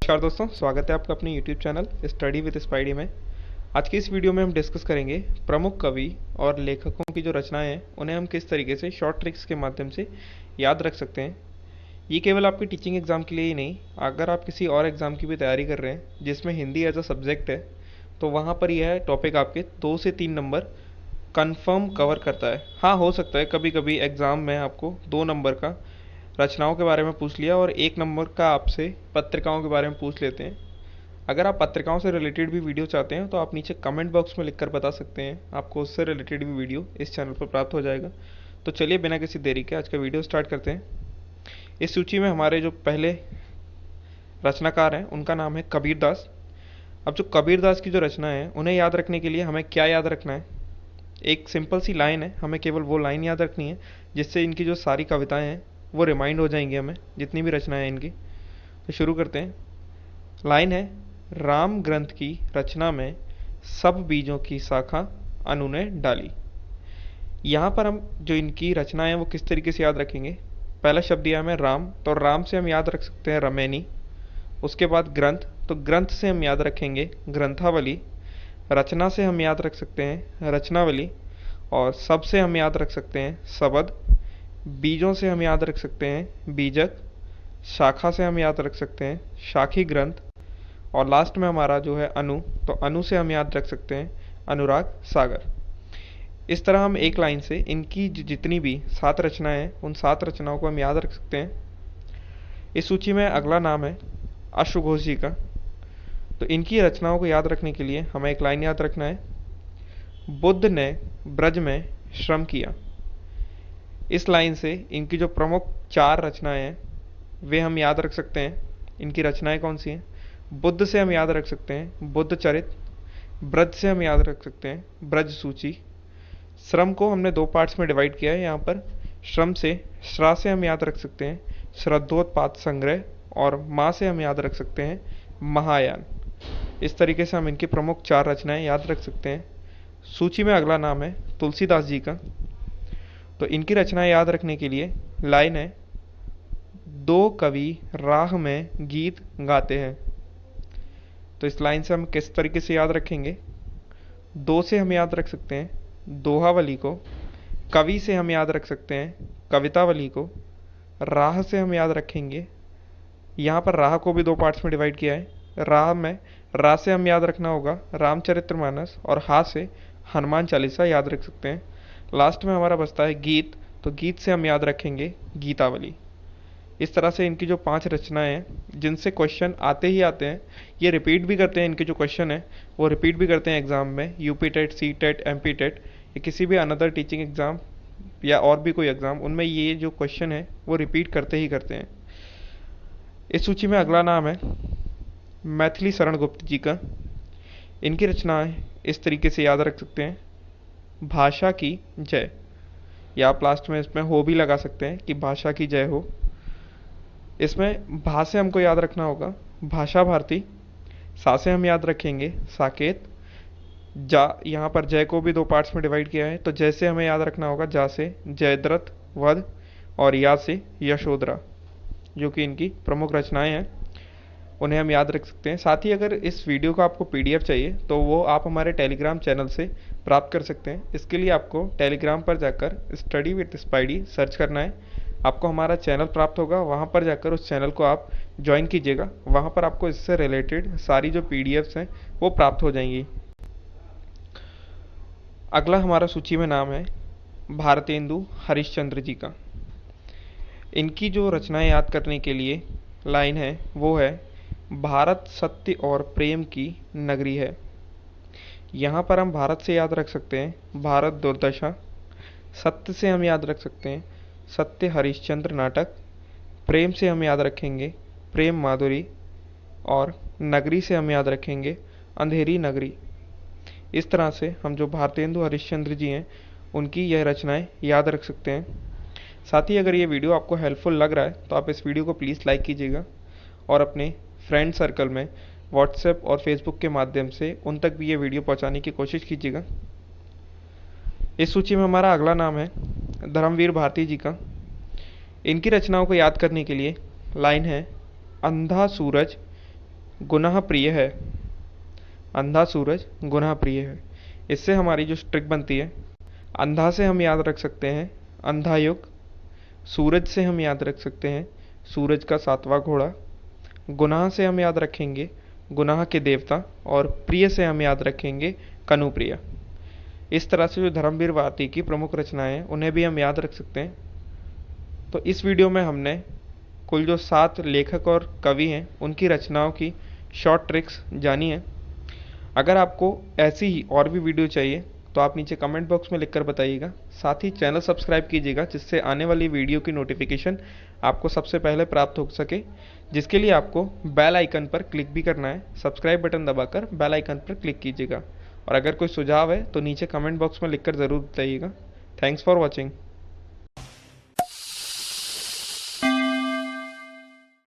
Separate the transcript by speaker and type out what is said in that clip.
Speaker 1: नमस्कार दोस्तों, स्वागत है आपका अपने YouTube channel study with spidey में। आज की इस वीडियो में हम डिस्कस करेंगे प्रमुख कवि और लेखकों की जो रचनाएं हैं उन्हें हम किस तरीके से शॉर्ट ट्रिक्स के माध्यम से याद रख सकते हैं। ये केवल आपके टीचिंग एग्जाम के लिए ही नहीं, अगर आप किसी और एग्जाम की भी तैयारी कर रहे हैं जिसमें हिंदी एज अ सब्जेक्ट है तो वहाँ पर यह टॉपिक आपके 2 से 3 नंबर कन्फर्म कवर करता है। हाँ, हो सकता है कभी कभी एग्ज़ाम में आपको 2 नंबर का रचनाओं के बारे में पूछ लिया और 1 नंबर का आपसे पत्रिकाओं के बारे में पूछ लेते हैं। अगर आप पत्रिकाओं से रिलेटेड भी वीडियो चाहते हैं तो आप नीचे कमेंट बॉक्स में लिखकर बता सकते हैं, आपको उससे रिलेटेड भी वीडियो इस चैनल पर प्राप्त हो जाएगा। तो चलिए बिना किसी देरी के आज का वीडियो स्टार्ट करते हैं। इस सूची में हमारे जो पहले रचनाकार हैं उनका नाम है कबीर दास। अब जो कबीर दास की जो रचना है उन्हें याद रखने के लिए हमें क्या याद रखना है? एक सिंपल सी लाइन है, हमें केवल वो लाइन याद रखनी है जिससे इनकी जो सारी कविताएं हैं वो रिमाइंड हो जाएंगी हमें, जितनी भी रचनाएं हैं इनकी। तो शुरू करते हैं। लाइन है, राम ग्रंथ की रचना में सब बीजों की शाखा अनु ने डाली। यहाँ पर हम जो इनकी रचना है वो किस तरीके से याद रखेंगे? पहला शब्द दिया हमें राम, तो राम से हम याद रख सकते हैं रमैनी। उसके बाद ग्रंथ, तो ग्रंथ से हम याद रखेंगे ग्रंथावली। रचना से हम याद रख सकते हैं रचनावली। और सब से हम याद रख सकते हैं शबद। बीजों से हम याद रख सकते हैं बीजक। शाखा से हम याद रख सकते हैं शाखी ग्रंथ। और लास्ट में हमारा जो है अनु, तो अनु से हम याद रख सकते हैं अनुराग सागर। इस तरह हम एक लाइन से इनकी जितनी भी 7 रचनाएं हैं उन 7 रचनाओं को हम याद रख सकते हैं। इस सूची में अगला नाम है अश्वघोष जी का। तो इनकी रचनाओं को याद रखने के लिए हमें एक लाइन याद रखना है, बुद्ध ने ब्रज में श्रम किया। इस लाइन से इनकी जो प्रमुख 4 रचनाएं हैं वे हम याद रख सकते हैं। इनकी रचनाएं कौन सी हैं? बुद्ध से हम याद रख सकते हैं बुद्ध चरित। ब्रज से हम याद रख सकते हैं ब्रज सूची। श्रम को हमने 2 पार्ट्स में डिवाइड किया है यहाँ पर। श्रम से श्रा से हम याद रख सकते हैं श्रद्धोत्पात संग्रह। और माँ से हम याद रख सकते हैं महायान। इस तरीके से हम इनकी प्रमुख 4 रचनाएं याद रख सकते हैं। सूची में अगला नाम है तुलसीदास जी का। तो इनकी रचनाएं याद रखने के लिए लाइन है, 2 कवि राह में गीत गाते हैं। तो इस लाइन से हम किस तरीके से याद रखेंगे? 2 से हम याद रख सकते हैं दोहावली को। कवि से हम याद रख सकते हैं कवितावली को। राह से हम याद रखेंगे, यहाँ पर राह को भी 2 पार्ट्स में डिवाइड किया है। राह में रा से हम याद रखना होगा रामचरितमानस। और हा से हनुमान चालीसा याद रख सकते हैं। लास्ट में हमारा बचता है गीत, तो गीत से हम याद रखेंगे गीतावली। इस तरह से इनकी जो 5 रचनाएं हैं जिनसे क्वेश्चन आते ही आते हैं, ये रिपीट भी करते हैं। इनके जो क्वेश्चन है वो रिपीट भी करते हैं एग्जाम में, UP TET, C TET, MP TET या किसी भी अनदर टीचिंग एग्जाम या और भी कोई एग्जाम, उनमें ये जो क्वेश्चन है वो रिपीट करते ही करते हैं। इस सूची में अगला नाम है मैथिली शरण गुप्त जी का। इनकी रचनाएं इस तरीके से याद रख सकते हैं, भाषा की जय, या आप लास्ट में इसमें हो भी लगा सकते हैं कि भाषा की जय हो। इसमें भा से हमको याद रखना होगा भाषा भारती। सा से हम याद रखेंगे साकेत। जा, यहाँ पर जय को भी 2 पार्ट्स में डिवाइड किया है, तो जय से हमें याद रखना होगा जा से जयद्रथ वध। और या से यशोधरा, जो कि इनकी प्रमुख रचनाएं हैं, उन्हें हम याद रख सकते हैं। साथ ही अगर इस वीडियो का आपको पीडीएफ चाहिए तो वो आप हमारे टेलीग्राम चैनल से प्राप्त कर सकते हैं। इसके लिए आपको टेलीग्राम पर जाकर स्टडी विद स्पाइडी सर्च करना है, आपको हमारा चैनल प्राप्त होगा। वहाँ पर जाकर उस चैनल को आप ज्वाइन कीजिएगा, वहाँ पर आपको इससे रिलेटेड सारी जो पीडीएफ्स हैं वो प्राप्त हो जाएंगी। अगला हमारा सूची में नाम है भारतेंदु हरिश्चंद्र जी का। इनकी जो रचनाएं याद करने के लिए लाइन है वो है, भारत सत्य और प्रेम की नगरी है। यहाँ पर हम भारत से याद रख सकते हैं भारत दुर्दशा। सत्य से हम याद रख सकते हैं सत्य हरिश्चंद्र नाटक। प्रेम से हम याद रखेंगे प्रेम माधुरी। और नगरी से हम याद रखेंगे अंधेरी नगरी। इस तरह से हम जो भारतेंदु हरिश्चंद्र जी हैं उनकी यह रचनाएं याद रख सकते हैं। साथ ही अगर ये वीडियो आपको हेल्पफुल लग रहा है तो आप इस वीडियो को प्लीज़ लाइक कीजिएगा और अपने फ्रेंड सर्कल में व्हाट्सएप और फेसबुक के माध्यम से उन तक भी ये वीडियो पहुंचाने की कोशिश कीजिएगा। इस सूची में हमारा अगला नाम है धर्मवीर भारती जी का। इनकी रचनाओं को याद करने के लिए लाइन है, अंधा सूरज गुनाह प्रिय है। अंधा सूरज गुनाह प्रिय है। इससे हमारी जो ट्रिक बनती है, अंधा से हम याद रख सकते हैं अंधा युग, सूरज से हम याद रख सकते हैं सूरज का सातवां घोड़ा, गुनाह से हम याद रखेंगे गुनाह के देवता, और प्रिय से हम याद रखेंगे कनुप्रिय। इस तरह से जो धर्मवीर भारती की प्रमुख रचनाएं हैं उन्हें भी हम याद रख सकते हैं। तो इस वीडियो में हमने कुल जो 7 लेखक और कवि हैं उनकी रचनाओं की शॉर्ट ट्रिक्स जानी है। अगर आपको ऐसी ही और भी वीडियो चाहिए तो आप नीचे कमेंट बॉक्स में लिखकर बताइएगा। साथ ही चैनल सब्सक्राइब कीजिएगा जिससे आने वाली वीडियो की नोटिफिकेशन आपको सबसे पहले प्राप्त हो सके, जिसके लिए आपको बेल आइकन पर क्लिक भी करना है। सब्सक्राइब बटन दबाकर बेल आइकन पर क्लिक कीजिएगा। और अगर कोई सुझाव है तो नीचे कमेंट बॉक्स में लिखकर ज़रूर बताइएगा। Thanks for watching.